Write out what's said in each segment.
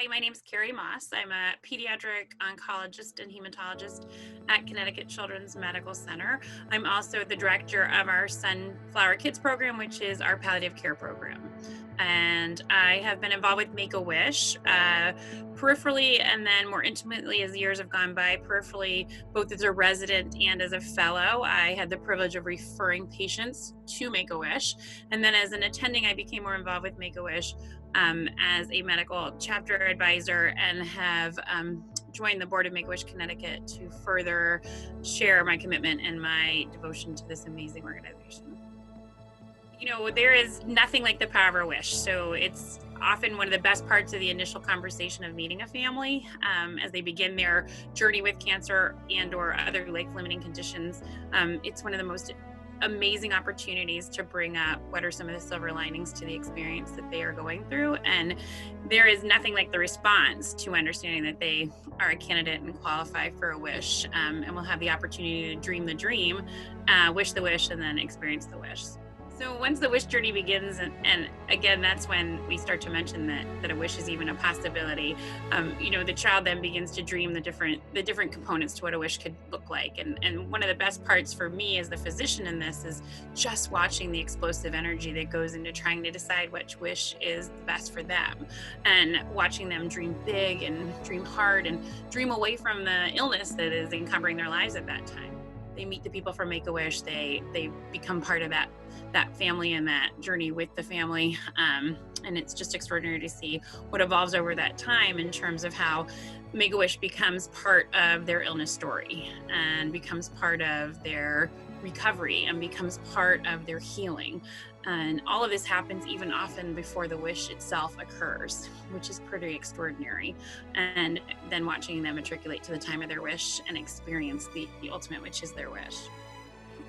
Hi, my name is Kerry Moss. I'm a pediatric oncologist and hematologist at Connecticut Children's Medical Center. I'm also the director of our Sunflower Kids program, which is our palliative care program. And I have been involved with Make-A-Wish peripherally and then more intimately as the years have gone by, peripherally, both as a resident and as a fellow. I had the privilege of referring patients to Make-A-Wish. And then as an attending, I became more involved with Make-A-Wish as a medical chapter advisor and have joined the board of Make-A-Wish Connecticut to further share my commitment and my devotion to this amazing organization. You know, there is nothing like the power of a wish. So it's often one of the best parts of the initial conversation of meeting a family as they begin their journey with cancer and or other life-limiting conditions. It's one of the most amazing opportunities to bring up what are some of the silver linings to the experience that they are going through. And there is nothing like the response to understanding that they are a candidate and qualify for a wish, and will have the opportunity to dream the dream, wish the wish, and then experience the wish. So once the wish journey begins, and again, that's when we start to mention that a wish is even a possibility. The child then begins to dream the different components to what a wish could look like. And one of the best parts for me as the physician in this is just watching the explosive energy that goes into trying to decide which wish is the best for them, and watching them dream big and dream hard and dream away from the illness that is encumbering their lives at that time. They meet the people from Make-A-Wish. They become part of that family and that journey with the family. And it's just extraordinary to see what evolves over that time in terms of how Make-A-Wish becomes part of their illness story and becomes part of their recovery and becomes part of their healing. And all of this happens even often before the wish itself occurs, which is pretty extraordinary. And then watching them matriculate to the time of their wish and experience the ultimate, which is their wish.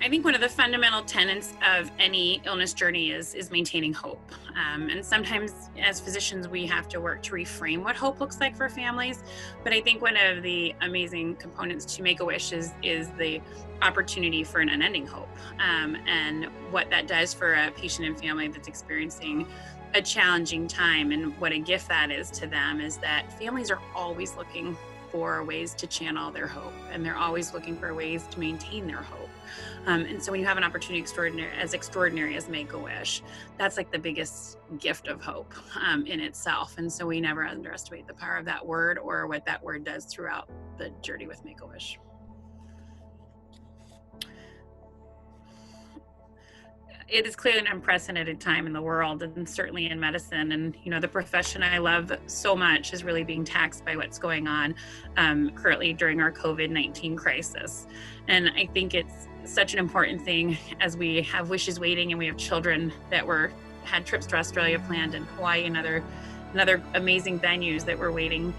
I think one of the fundamental tenets of any illness journey is maintaining hope. And sometimes as physicians, we have to work to reframe what hope looks like for families. But I think one of the amazing components to Make-A-Wish is the opportunity for an unending hope. And what that does for a patient and family that's experiencing a challenging time, and what a gift that is to them, is that families are always looking for ways to channel their hope, and they're always looking for ways to maintain their hope. And so when you have an opportunity extraordinary as Make-A-Wish, that's like the biggest gift of hope in itself. And so we never underestimate the power of that word or what that word does throughout the journey with Make-A-Wish. It is clearly an unprecedented time in the world, and certainly in medicine. And, the profession I love so much is really being taxed by what's going on currently during our COVID-19 crisis. And I think it's such an important thing as we have wishes waiting, and we have children that had trips to Australia planned, and Hawaii, and other amazing venues that were waiting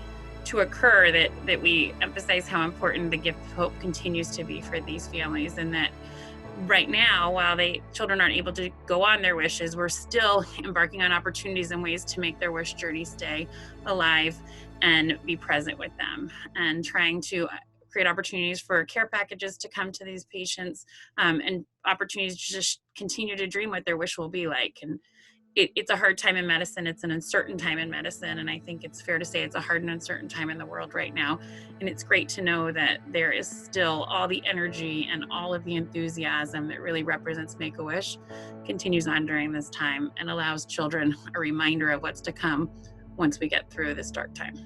to occur, that we emphasize how important the gift of hope continues to be for these families. And that right now, while children aren't able to go on their wishes, we're still embarking on opportunities and ways to make their wish journey stay alive and be present with them, and trying to create opportunities for care packages to come to these patients, and opportunities to just continue to dream what their wish will be like. And it's a hard time in medicine. It's an uncertain time in medicine. And I think it's fair to say it's a hard and uncertain time in the world right now. And it's great to know that there is still all the energy and all of the enthusiasm that really represents Make-A-Wish continues on during this time, and allows children a reminder of what's to come once we get through this dark time.